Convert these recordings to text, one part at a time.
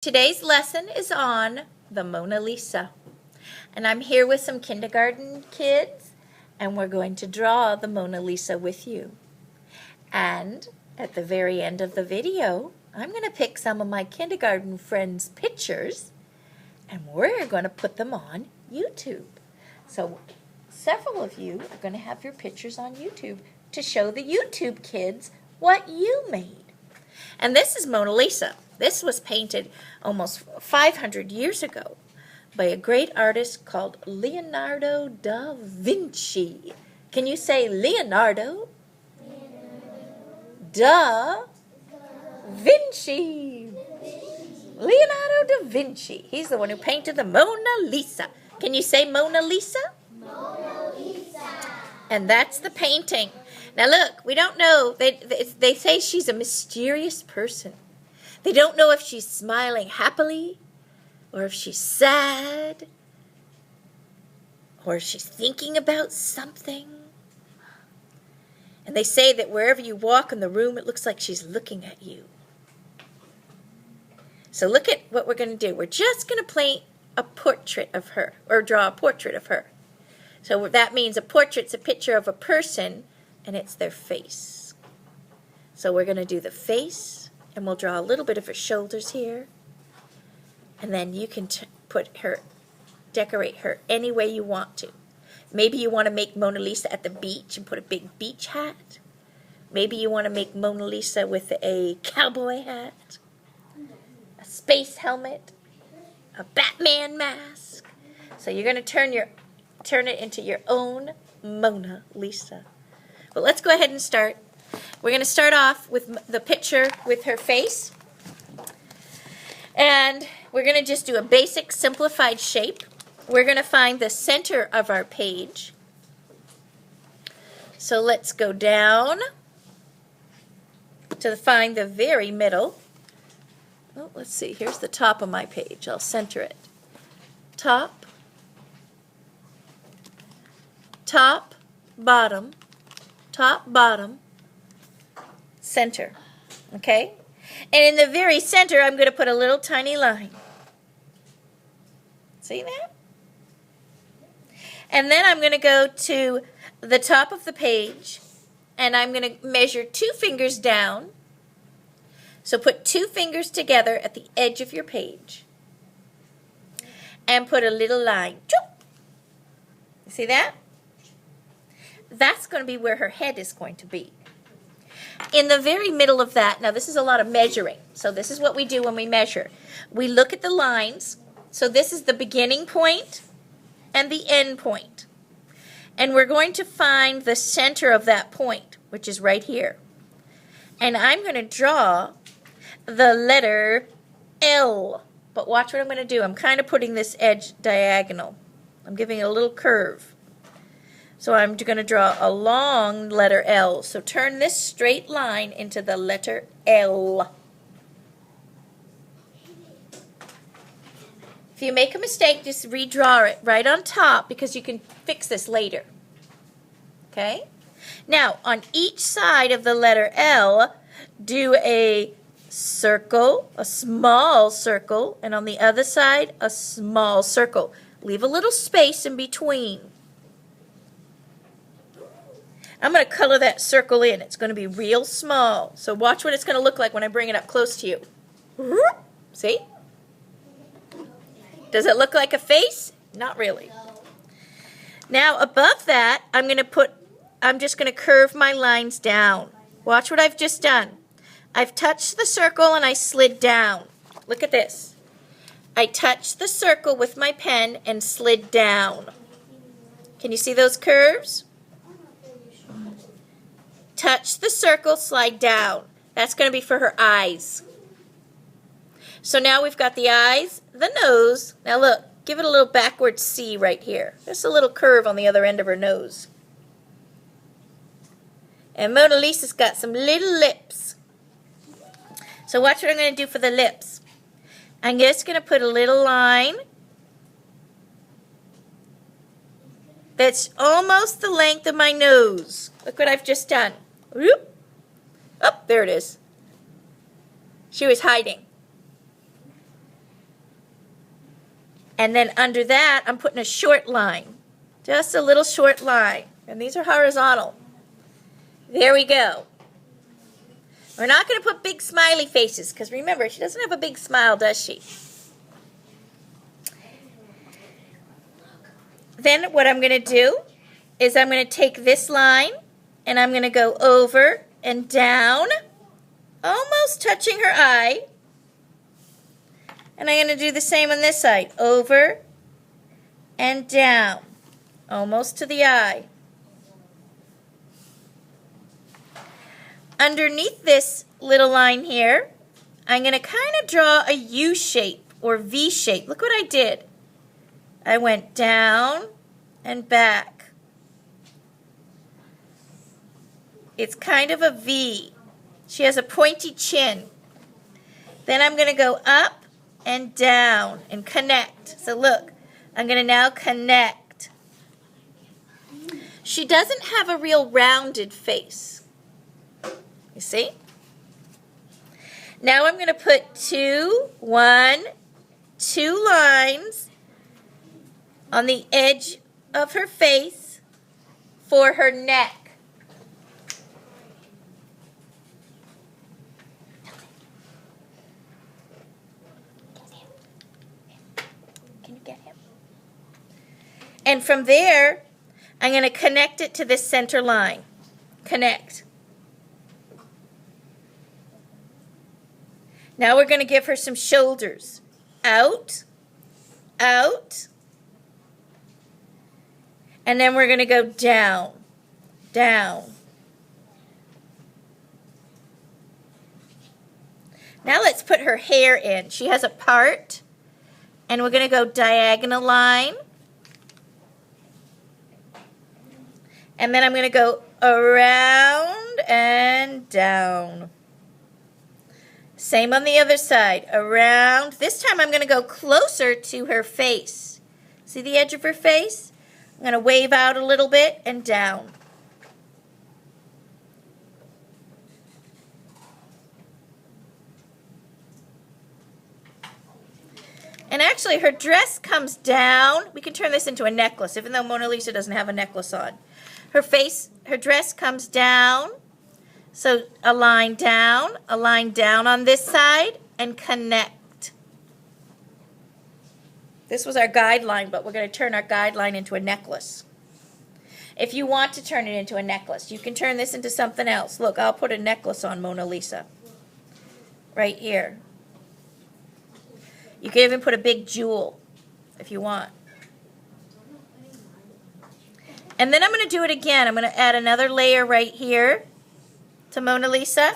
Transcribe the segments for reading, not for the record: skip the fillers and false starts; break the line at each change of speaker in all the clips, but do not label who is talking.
Today's lesson is on the Mona Lisa. And I'm here with some kindergarten kids, and we're going to draw the Mona Lisa with you. And at the very end of the video, I'm going to pick some of my kindergarten friends' pictures, and we're going to put them on YouTube. So several of you are going to have your pictures on YouTube to show the YouTube kids what you made. And this is Mona Lisa. This was painted almost 500 years ago by a great artist called Leonardo da Vinci. Can you say Leonardo da Vinci? Leonardo da Vinci. He's the one who painted the Mona Lisa. Can you say Mona Lisa?
Mona Lisa.
And that's the painting. Now look, we don't know. They say she's a mysterious person. They don't know if she's smiling happily, or if she's sad, or if she's thinking about something. And they say that wherever you walk in the room, it looks like she's looking at you. So look at what we're going to do. We're just going to paint a portrait of her, or draw a portrait of her. So that means a portrait's a picture of a person, and it's their face. So we're going to do the face. And we'll draw a little bit of her shoulders here. And then you can decorate her any way you want to. Maybe you want to make Mona Lisa at the beach and put a big beach hat. Maybe you want to make Mona Lisa with a cowboy hat, a space helmet, a Batman mask. So you're going to turn it into your own Mona Lisa. But let's go ahead and start. We're going to start off with the picture with her face. And we're going to just do a basic simplified shape. We're going to find the center of our page. So let's go down to find the very middle. Oh, let's see. Here's the top of my page. I'll center it. Top, top, bottom, center, okay? And in the very center, I'm going to put a little tiny line. See that? And then I'm going to go to the top of the page, and I'm going to measure 2 fingers down. So put 2 fingers together at the edge of your page, and put a little line. See that? That's going to be where her head is going to be. In the very middle of that, now this is a lot of measuring, so this is what we do when we measure. We look at the lines, so this is the beginning point and the end point. And we're going to find the center of that point, which is right here. And I'm going to draw the letter L. But watch what I'm going to do. I'm kind of putting this edge diagonal. I'm giving it a little curve. So I'm going to draw a long letter L. So turn this straight line into the letter L. If you make a mistake, just redraw it right on top because you can fix this later. Okay? Now, on each side of the letter L, do a circle, a small circle, and on the other side, a small circle. Leave a little space in between. I'm going to color that circle in. It's going to be real small. So watch what it's going to look like when I bring it up close to you. See? Does it look like a face? Not really. Now above that, I'm just going to curve my lines down. Watch what I've just done. I've touched the circle and I slid down. Look at this. I touched the circle with my pen and slid down. Can you see those curves? Touch the circle, slide down. That's going to be for her eyes. So now we've got the eyes, the nose. Now look, give it a little backward C right here. Just a little curve on the other end of her nose. And Mona Lisa's got some little lips. So watch what I'm going to do for the lips. I'm just going to put a little line that's almost the length of my nose. Look what I've just done. Whoop. Oh, there it is. She was hiding. And then under that, I'm putting a short line. Just a little short line. And these are horizontal. There we go. We're not going to put big smiley faces because remember, she doesn't have a big smile, does she? Then what I'm going to do is I'm going to take this line and I'm going to go over and down, almost touching her eye. And I'm going to do the same on this side, over and down, almost to the eye. Underneath this little line here, I'm going to kind of draw a U shape or V shape. Look what I did. I went down and back. It's kind of a V. She has a pointy chin. Then I'm going to go up and down and connect. So look, I'm going to now connect. She doesn't have a real rounded face. You see? Now I'm going to put two lines on the edge of her face for her neck. Can you get him? And from there, I'm going to connect it to this center line. Connect. Now we're going to give her some shoulders. Out, out. And then we're going to go down, down. Now let's put her hair in. She has a part, and we're going to go diagonal line. And then I'm going to go around and down. Same on the other side, around. This time I'm going to go closer to her face. See the edge of her face? I'm going to wave out a little bit and down. And actually her dress comes down. We can turn this into a necklace, even though Mona Lisa doesn't have a necklace on. Her dress comes down. So a line down on this side, and connect. This was our guideline, but we're going to turn our guideline into a necklace. If you want to turn it into a necklace, you can turn this into something else. Look, I'll put a necklace on Mona Lisa. Right here. You can even put a big jewel if you want. And then I'm going to do it again. I'm going to add another layer right here to Mona Lisa.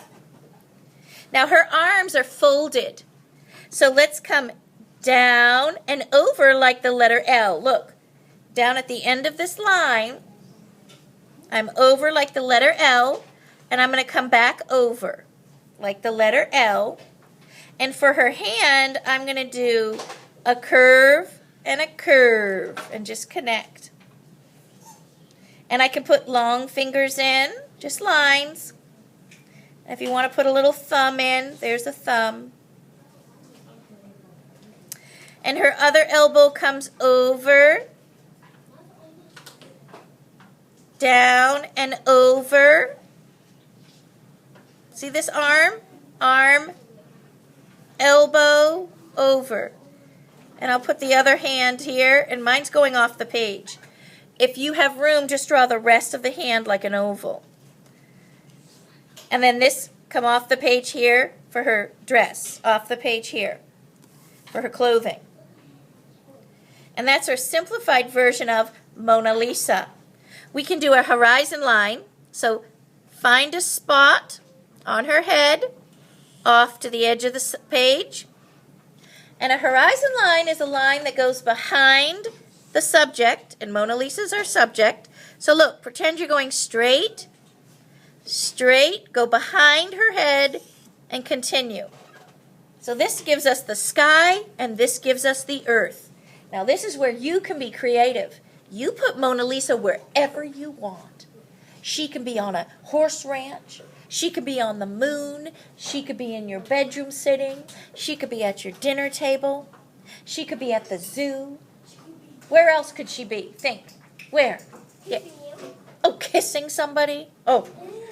Now her arms are folded. So let's come down and over like the letter L. Look, down at the end of this line, I'm over like the letter L, and I'm going to come back over like the letter L. And for her hand, I'm going to do a curve and just connect. And I can put long fingers in, just lines. If you want to put a little thumb in, there's a thumb. And her other elbow comes over, down and over. See this arm? Arm, elbow, over. And I'll put the other hand here, and mine's going off the page. If you have room, just draw the rest of the hand like an oval. And then this come off the page here for her dress, off the page here for her clothing. And that's our simplified version of Mona Lisa. We can do a horizon line, so find a spot on her head off to the edge of the page. And a horizon line is a line that goes behind the subject, and Mona Lisa's our subject. So look, pretend you're going straight, go behind her head, and continue. So this gives us the sky, and this gives us the earth. Now this is where you can be creative. You put Mona Lisa wherever you want. She can be on a horse ranch. She could be on the moon. She could be in your bedroom sitting. She could be at your dinner table. She could be at the zoo. Where else could she be? Think. Where? Yeah. Oh, kissing somebody? Oh,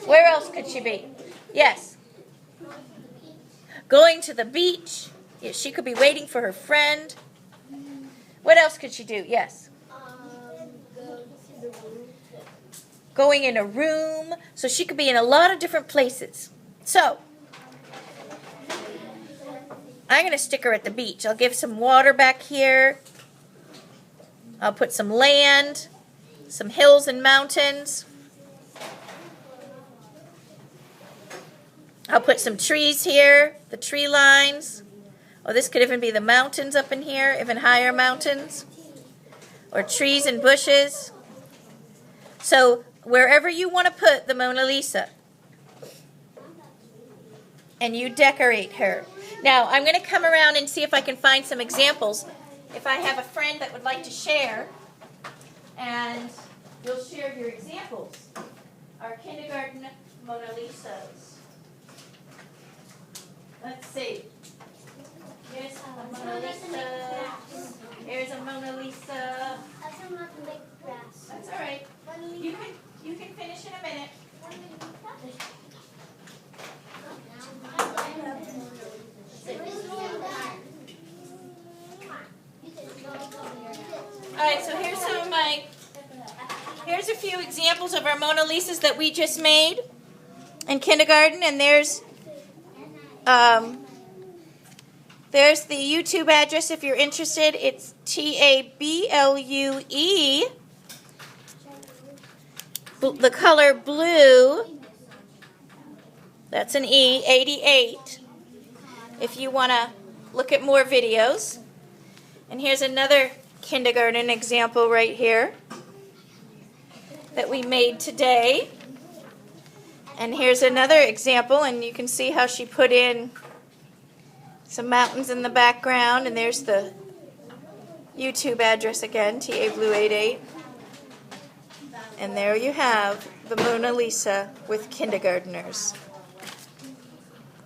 where else could she be? Yes. Going to the beach. Yeah, she could be waiting for her friend. What else could she do? Yes. Going in a room. So she could be in a lot of different places. So, I'm going to stick her at the beach. I'll give some water back here. I'll put some land, some hills and mountains. I'll put some trees here, the tree lines. Oh, this could even be the mountains up in here, even higher mountains. Or trees and bushes. So, wherever you want to put the Mona Lisa. And you decorate her. Now, I'm going to come around and see if I can find some examples. If I have a friend that would like to share, and you'll share your examples. Our kindergarten Mona Lisas. Let's see. Here's a Mona Lisa. Here's a Mona Lisa. That's all right. You can finish in a minute. All right, so here's a few examples of our Mona Lisas that we just made in kindergarten, and there's the YouTube address if you're interested. It's TABLUE, the color blue. That's an E, 88. If you want to look at more videos. And here's another kindergarten example right here that we made today. And here's another example, and you can see how she put in some mountains in the background, and there's the YouTube address again, TABLUE88. And there you have the Mona Lisa with kindergartners.